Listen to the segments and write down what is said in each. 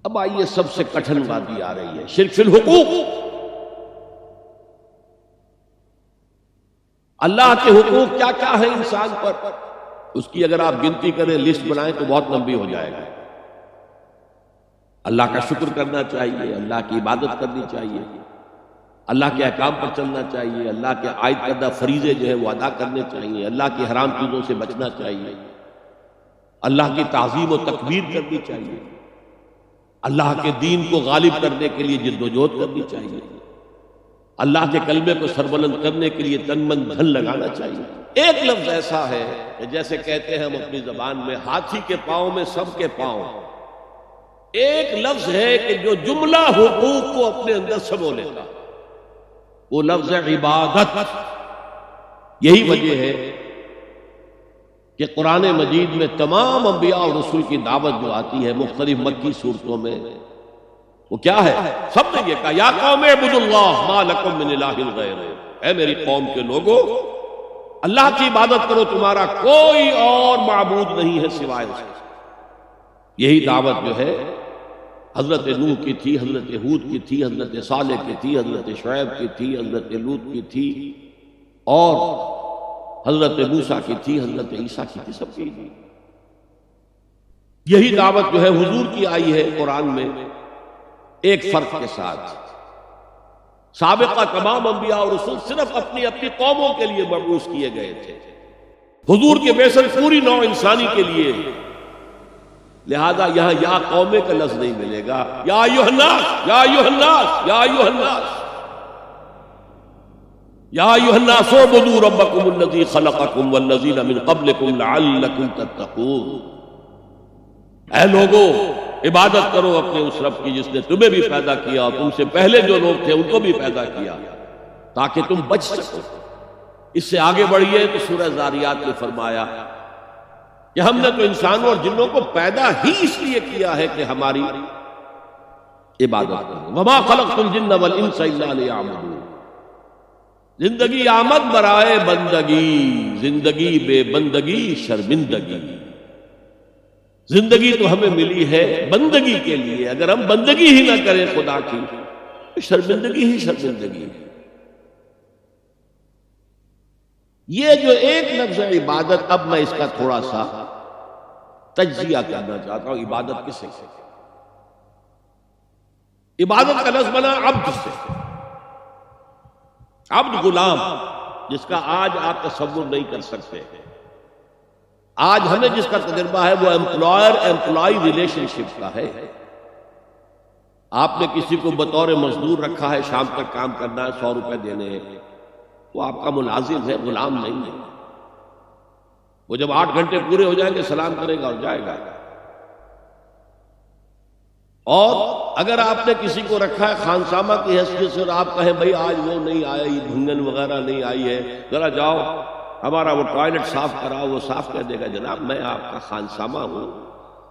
اب آئیے سب سے کٹھن باتیں آ رہی ہے، شرک فی الحقوق۔ اللہ کے حقوق کیا کیا ہے انسان پر، اس کی اگر آپ گنتی کریں، لسٹ بنائیں تو بہت لمبی ہو جائے گا۔ اللہ کا شکر کرنا چاہیے، اللہ کی عبادت کرنی چاہیے، اللہ کے احکام پر چلنا چاہیے، اللہ کے عائد کردہ فریضے جو ہیں وہ ادا کرنے چاہیے، اللہ کی حرام چیزوں سے بچنا چاہیے، اللہ کی تعظیم و تکبیر کرنی چاہیے، اللہ کے دین کو غالب کرنے کے لیے جد و جہد کرنی چاہیے، اللہ کے کلمے کو سربلند کرنے کے لیے تن من دھن لگانا چاہیے۔ ایک لفظ ایسا ہے کہ جیسے کہتے ہیں ہم اپنی زبان میں، ہاتھی کے پاؤں میں سب کے پاؤں، ایک لفظ ہے کہ جو جملہ حقوق کو اپنے اندر سمو لیتا، وہ لفظ عبادت۔ یہی وجہ ہے کہ قرآن مجید میں تمام انبیاء اور رسول کی دعوت جو آتی ہے مختلف مکی صورتوں میں، وہ کیا ہے؟ سب نے یہ کہا یا قوم اعبدوا اللہ ما لکم من الہ غیرہ، اے میری قوم کے لوگوں اللہ کی عبادت کرو، تمہارا کوئی اور معبود نہیں ہے سوائے اس کے۔ یہی دعوت جو ہے حضرت نوح کی تھی، حضرت ہود کی تھی، حضرت صالح کی تھی، حضرت شعیب کی تھی، حضرت لوط کی تھی، اور حضرت موسیٰ کی تھی، حضرت عیسیٰ کی تھی، سب کی تھی۔ یہی دعوت جو ہے حضور کی آئی ہے قرآن میں، ایک فرق کے ساتھ۔ سابقہ تمام انبیاء اور رسول صرف اپنی اپنی قوموں کے لیے مبعوث کیے گئے تھے، حضور کے بعثت پوری نوع انسانی کے لیے، لہذا یہاں یا قومے کا لفظ نہیں ملے گا، یا ایھا الناس، یا ایھا الناس، یا ایھا الناس، یا ایھا الناس اعبدوا ربکم الذی خلقکم والذین من قبلکم لعلکم تتقون۔ اے لوگوں عبادت کرو اپنے اس رب کی جس نے تمہیں بھی پیدا کیا اور تم سے پہلے جو لوگ تھے ان کو بھی پیدا کیا تاکہ تم بچ سکو۔ اس سے آگے بڑھیے تو سورہ ذاریات میں فرمایا کہ ہم نے تو انسانوں اور جنوں کو پیدا ہی اس لیے کیا ہے کہ ہماری عبادت کریں۔ وما خلقت الجن والانس الا لیعبدون۔ زندگی آمد برائے بندگی، زندگی بے بندگی شرمندگی۔ زندگی تو ہمیں ملی ہے بندگی کے لیے، اگر ہم بندگی ہی نہ کریں خدا کی تو شرمندگی ہی شرمندگی ہے۔ یہ جو ایک لفظ ہے عبادت، اب میں اس کا تھوڑا سا تجزیہ کرنا چاہتا ہوں۔ عبادت کس سے؟ عبادت کا لفظ بنا عبد سے۔ عبد غلام، جس کا آج آپ تصور نہیں کر سکتے۔ آج ہمیں جس کا تجربہ ہے وہ امپلائر امپلائی ریلیشن شپ کا ہے۔ آپ نے کسی کو بطور مزدور رکھا ہے، شام تک کام کرنا ہے، 100 روپے دینے ہیں، وہ آپ کا ملازم ہے، غلام نہیں ہے۔ وہ جب 8 گھنٹے پورے ہو جائیں گے سلام کرے گا اور جائے گا۔ اور اگر آپ نے کسی کو رکھا ہے خانسامہ کی حیثیت سے اور آپ کہیں بھائی آج وہ نہیں آئی، بھنگن وغیرہ نہیں آئی ہے، ذرا جاؤ ہمارا وہ ٹوائلٹ صاف کراؤ، وہ صاف کر دے گا۔ جناب میں آپ کا خانسامہ ہوں،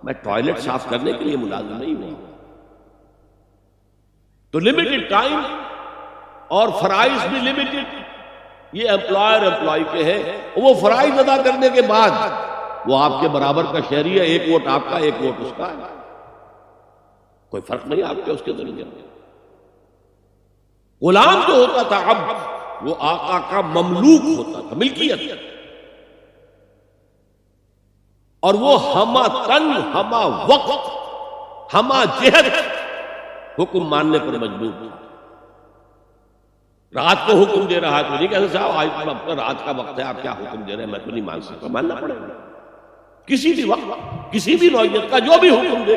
میں ٹوائلٹ صاف کرنے کے لیے ملازم نہیں ہوں۔ تو لمیٹڈ ٹائم اور فرائض بھی لمیٹڈ، یہ امپلائر امپلائی کے ہیں۔ وہ فرائض ادا کرنے کے بعد وہ آپ کے برابر کا شہری ہے، 1 ووٹ آپ کا 1 ووٹ اس کا ہے، کوئی فرق نہیں آپ کے اس کے ذریعے۔ غلام جو ہوتا تھا عبد، وہ آقا کا مملوک ہوتا تھا، ملکیت، اور وہ ہمہ تن، ہمہ وقت، ہمہ جہت حکم ماننے پر مجبور تھا۔ رات کو حکم دے رہا ہے تو نہیں کہتے صاحب آج رات کا وقت ہے، آپ کیا حکم دے رہے ہیں، میں تو نہیں مان سکتا، ماننا پڑے گا۔ کسی بھی وقت، کسی بھی نوعیت کا جو بھی حکم دے،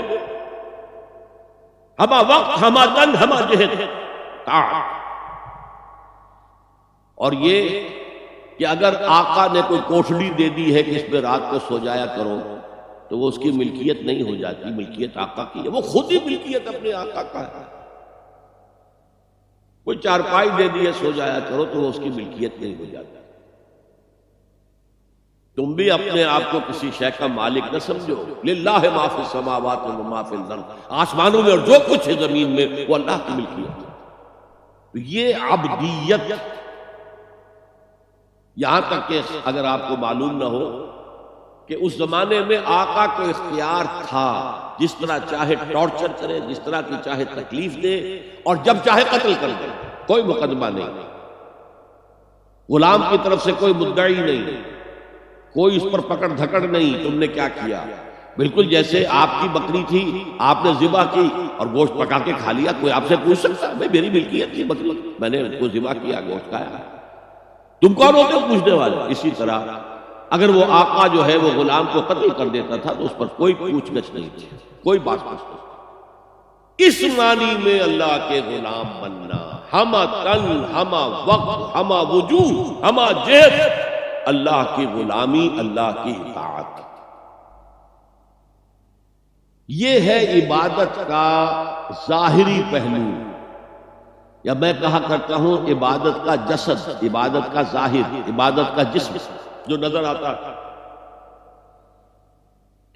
ہمہ وقت، ہمہ تن، ہمہ جہت، طاعت۔ اور یہ کہ اگر آقا نے کوئی کوٹھڑی دے دی ہے کہ اس میں رات کو سو جایا کرو تو وہ اس کی ملکیت نہیں ہو جاتی، ملکیت آقا کی ہے، وہ خود ہی ملکیت اپنے آقا کا ہے۔ کوئی چارپائی دے دی ہے سو جایا کرو تو وہ اس کی ملکیت نہیں ہو جاتی۔ تم بھی اپنے آپ کو کسی شے کا مالک نہ سمجھو۔ للہ ما فی السماوات و ما فی الارض، آسمانوں میں اور جو کچھ ہے زمین میں وہ اللہ کی ملکیت ہے۔ تو یہ عبدیت، یہاں تک کہ اگر آپ کو معلوم نہ ہو کہ اس زمانے میں آقا کو اختیار تھا جس طرح چاہے ٹارچر کرے، جس طرح کی چاہے تکلیف دے، اور جب چاہے قتل کر دے، کوئی مقدمہ نہیں، غلام کی طرف سے کوئی مدعی نہیں، کوئی اس پر پکڑ دھکڑ نہیں، تم نے کیا کیا؟ بالکل جیسے آپ کی بکری تھی، آپ نے ذبح کی اور گوشت پکا کے کھا لیا، کوئی آپ سے پوچھ سکتا ہے میری ملکیت تھی بکری، میں نے اس کو ذبح کیا، گوشت کھایا، تم کون ہوتے ہو پوچھنے والے؟ اسی طرح اگر وہ آقا جو ہے وہ غلام کو قتل کر دیتا تھا تو اس پر کوئی پوچھ گچھ نہیں تھی، کوئی بات نہیں۔ اس معنی میں اللہ کے غلام بننا، ہما تن، ہما وقت، ہما وجود، ہما جہت، اللہ کی غلامی، اللہ کی اطاعت، یہ ہے عبادت کا ظاہری پہلو، یا میں کہا کرتا ہوں عبادت کا جسد، عبادت کا ظاہر، عبادت کا جسم جو نظر آتا ہے۔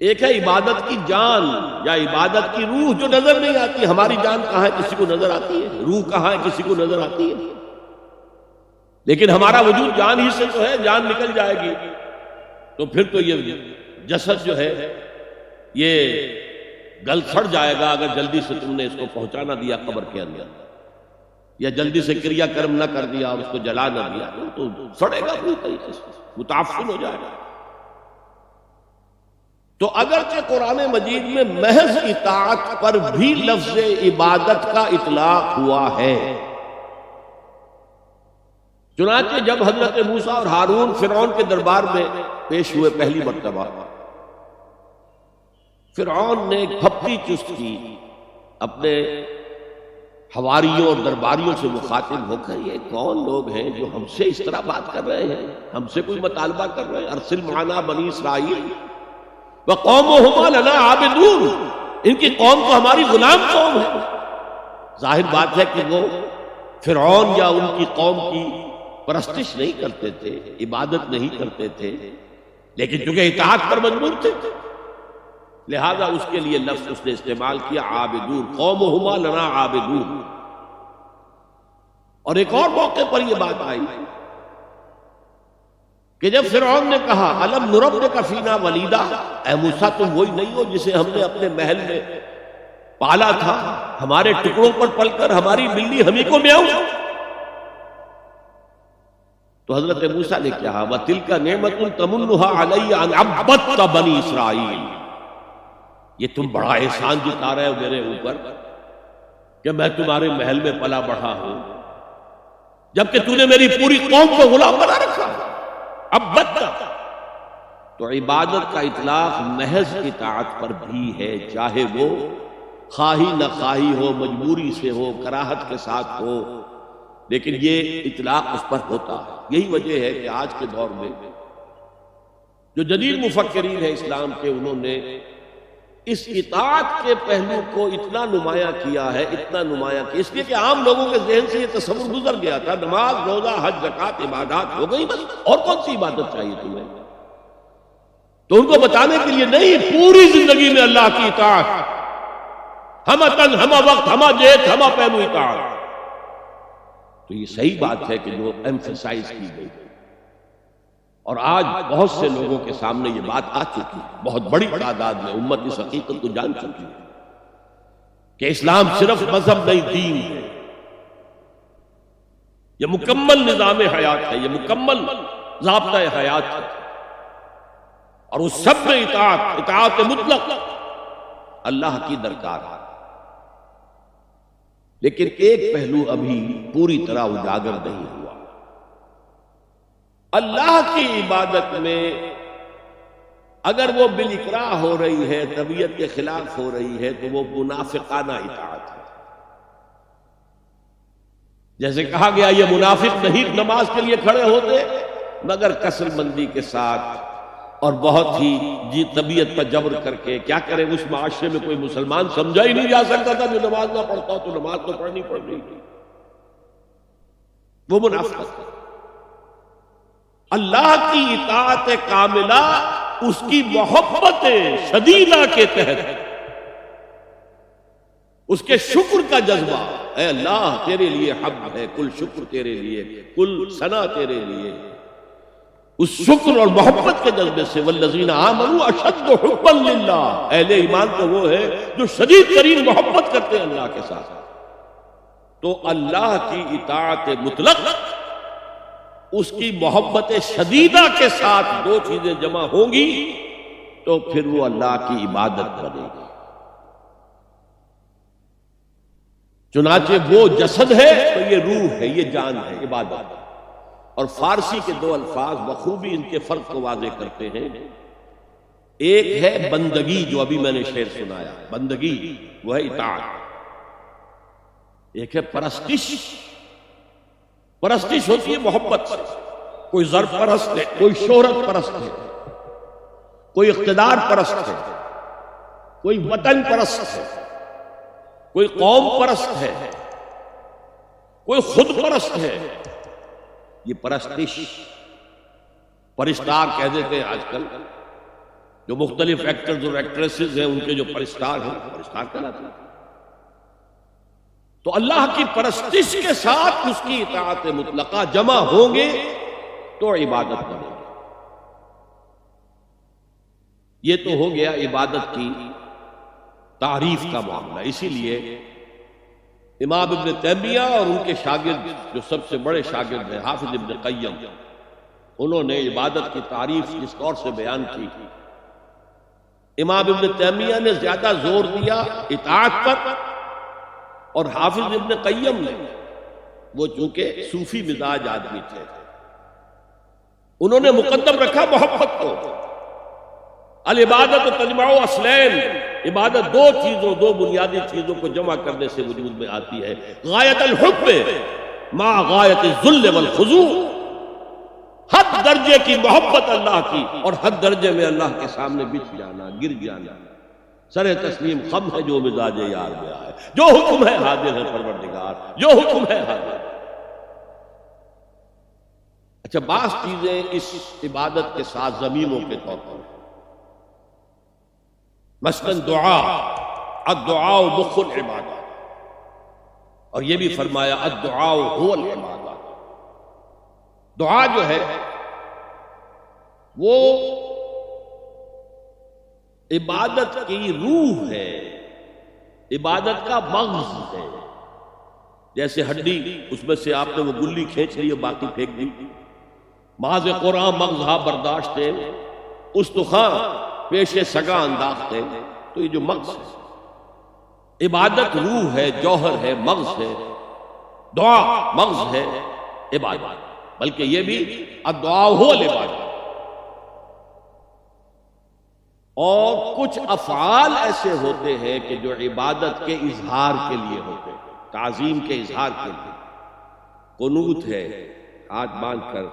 ایک ہے عبادت کی جان یا عبادت کی روح جو نظر نہیں آتی۔ ہماری جان کہاں ہے؟ کسی کو نظر آتی ہے؟ روح کہاں ہے؟ کسی کو نظر آتی ہے؟ لیکن ہمارا وجود جان ہی سے تو ہے، جان نکل جائے گی تو پھر تو یہ جسد جو ہے یہ گل سڑ جائے گا اگر جلدی سے تم نے اس کو پہنچا نہ دیا قبر کے اندر، یا جلدی سے کریا کرم نہ کر دیا اور اس کو جلا نہ دیا تو سڑے گا پوری طریقے سے، متعفن ہو جائے گا۔ تو اگرچہ قرآن مجید میں محض اطاعت پر بھی لفظ عبادت کا اطلاق ہوا ہے، چنانچہ جب حضرت موسیٰ اور ہارون فرعون کے دربار میں پیش ہوئے پہلی مرتبہ، فرعون نے ایک پھپتی چست کی، اپنے حواریوں اور درباریوں سے مخاطب ہو کر، یہ کون لوگ ہیں جو ہم سے اس طرح بات کر رہے ہیں، ہم سے کوئی مطالبہ کر رہے ہیں؟ ارسل معنا بنی اسرائیل وقومہما لنا عابدون، ان کی قوم تو ہماری غلام قوم ہے۔ ظاہر بات ہے کہ وہ فرعون یا ان کی قوم کی پرستش نہیں کرتے تھے، عبادت نہیں کرتے تھے، لیکن چونکہ اطاعت پر مجبور تھے لہذا اس کے لیے لفظ اس نے استعمال کیا عابدون، قومہما لنا عابدون۔ اور ایک اور موقع پر یہ بات آئی کہ جب فرعون نے کہا الم نربک فینا ولیدا، اے موسیٰ تم وہی نہیں ہو جسے ہم نے اپنے محل میں پالا تھا، ہمارے ٹکڑوں پر پل کر ہماری بلی ہمیں کو میاؤں۔ تو حضرت موسیٰ نے کہا وَتِلْكَ نِعْمَةٌ تَمُنُّهَا عَلَيَّ أَنْ عَبَّدْتَ بَنِي إِسْرَائِيلَ، یہ تم بڑا احسان جتا رہے ہو میرے اوپر کہ میں تمہارے محل میں پلا بڑھا ہوں، جبکہ تو نے میری پوری قوم کو غلام بنا رکھا۔ عبدت، تو عبادت کا اطلاق محض اطاعت پر بھی ہے، چاہے وہ خواہی نہ خواہی ہو، مجبوری سے ہو، کراہت کے ساتھ ہو، لیکن یہ اطلاق اس پر ہوتا ہے۔ یہی وجہ ہے کہ آج کے دور میں جو جدید مفکرین ہیں اسلام کے، انہوں نے اس اطاعت کے پہلو کو اتنا نمایاں کیا ہے، اتنا نمایاں کیا، اس لیے کہ عام لوگوں کے ذہن سے یہ تصور گزر گیا تھا نماز، روزہ، حج، زکوٰۃ عبادات ہو گئی، بس اور کون سی عبادت چاہیے تمہیں؟ تو ان کو بتانے کے لیے نہیں، پوری زندگی میں اللہ کی اطاعت، ہمہ تن، ہمہ وقت، ہمہ جہت، ہمہ پہلو اطاعت۔ تو یہ صحیح بات ہے کہ جو ایمفیسائز کی گئی، اور آج بہت سے لوگوں کے سامنے یہ بات آ چکی ہے، بہت بڑی تعداد میں امت اس حقیقت کو جان چکی ہے کہ اسلام صرف مذہب نہیں، دین ہے، یہ مکمل نظام حیات ہے، یہ مکمل ضابطۂ حیات ہے، اور اس سب میں اطاعت مطلق اللہ کی درکار ہے۔ لیکن ایک پہلو ابھی پوری طرح اجاگر نہیں ہوا، اللہ کی عبادت میں اگر وہ بالاکراہ ہو رہی ہے، طبیعت کے خلاف ہو رہی ہے، تو وہ منافقانہ اطاعت ہے۔ جیسے کہا گیا یہ منافق نہیں نماز کے لیے کھڑے ہوتے مگر کسل مندی کے ساتھ اور بہت ہی طبیعت پر جبر کر کے، کیا کریں اس معاشرے میں کوئی مسلمان سمجھا ہی نہیں جا سکتا تھا جو نماز نہ پڑھتا تو نماز تو پڑھنی پڑ رہی تھی، وہ منافقت ہے۔ اللہ کی اطاعت کاملہ اس کی محبت شدیدہ کے تحت، اس کے شکر کا جذبہ، اے اللہ تیرے لیے حمد ہے، کل شکر تیرے لیے، کل ثنا تیرے لیے، اس شکر اور محبت کے جذبے سے والذین آمنوا اشد حبا للہ، اہل ایمان تو وہ ہے جو شدید ترین محبت کرتے ہیں اللہ کے ساتھ. تو اللہ کی اطاعت مطلق اس کی محبت شدیدہ کے ساتھ دو چیزیں جمع ہوں گی تو پھر وہ اللہ کی عبادت بنے گی. چنانچہ وہ جسد ہے تو یہ روح ہے، یہ جان ہے، عبادت. اور فارسی کے دو الفاظ بخوبی ان کے فرق کو واضح کرتے ہیں. ایک ہے بندگی، جو ابھی میں نے شعر سنایا، بندگی وہ ہے اطاعت. ایک ہے پرستش. پرستش ہوتی ہے محبت سے. کوئی زر پرست ہے، کوئی شہرت پرست ہے، کوئی اقتدار پرست ہے، کوئی وطن پرست ہے، کوئی قوم پرست ہے، کوئی خود پرست ہے. یہ پرستش. پرستار کہہ دیتے ہیں آج کل، جو مختلف ایکٹرز اور ایکٹریسز ہیں ان کے جو پرستار ہیں، پرستار کہلاتے ہیں. تو اللہ کی پرستش کے ساتھ اس کی اطاعت مطلقہ جمع ہوں گے تو عبادت بنے گی. یہ تو ہو گیا عبادت کی تعریف کا معاملہ. اسی لیے امام ابن تیمیہ اور ان کے شاگرد جو سب سے بڑے شاگرد ہیں حافظ ابن قیم، انہوں نے عبادت کی تعریف جس طور سے بیان کی. امام ابن تیمیہ نے زیادہ زور دیا اطاعت پر، اور حافظ ابن قیم نے، وہ چونکہ صوفی مزاج آدمی تھے، انہوں نے مقدم رکھا محبت کو. العبادت تجمع اصلین، عبادت دو چیزوں، دو بنیادی چیزوں کو جمع کرنے سے وجود میں آتی ہے. غایت الحب مع غایت الذل والخضوع، حد درجے کی محبت اللہ کی اور حد درجے میں اللہ کے سامنے بچھ جانا، گر جانا. سر تسلیم خم ہے جو مزاج یار میں آئے، جو حکم ہے حاضر ہے پروردگار، جو حکم ہے حاضر. اچھا، بعض چیزیں اس عبادت کے ساتھ ضمیموں کے طور پر، مثلاً دعا، الدعاء مخ العبادہ، اور یہ بھی فرمایا الدعاء هو العبادہ. دعا جو ہے وہ عبادت کی روح ہے، عبادت کا مغز ہے. جیسے ہڈی، اس میں سے آپ نے وہ گلی کھینچ لی اور باقی پھینک دی. ماذ قرآن مغزہ برداشت ہے، استخاں پیش سگا انداخت ہے. تو یہ جو مغز ہے، عبادت روح ہے، جوہر ہے، مغز ہے. دعا مغز ہے، عبادت. بلکہ یہ بھی الدعاء هو العبادہ. اور کچھ افعال ایسے ہوتے ہیں کہ جو عبادت کے اظہار کے لیے ہوتے ہیں، تعظیم کے اظہار کے لیے. قنوت ہے، ہاتھ باندھ کر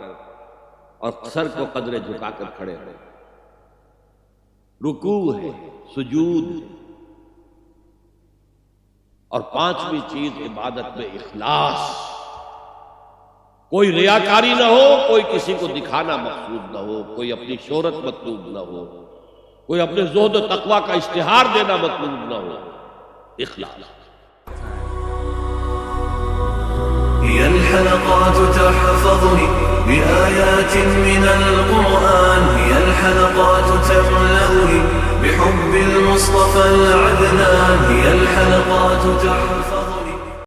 اور سر کو قدرے جھکا کر کھڑے ہیں. رکوع ہے، سجود. اور پانچویں چیز عبادت میں اخلاص. کوئی ریاکاری نہ ہو، کوئی کسی کو دکھانا مقصود نہ ہو، کوئی اپنی شہرت مطلوب نہ ہو، کوئی اپنے زہد و تقوی کا اشتہار دینا مطلوب نہ ہو. اخلاص. هي الحلقات تحفظني بآيات من القرآن، هي الحلقات تملأني بحب المصطفى العدنان، هي الحلقات تحفظني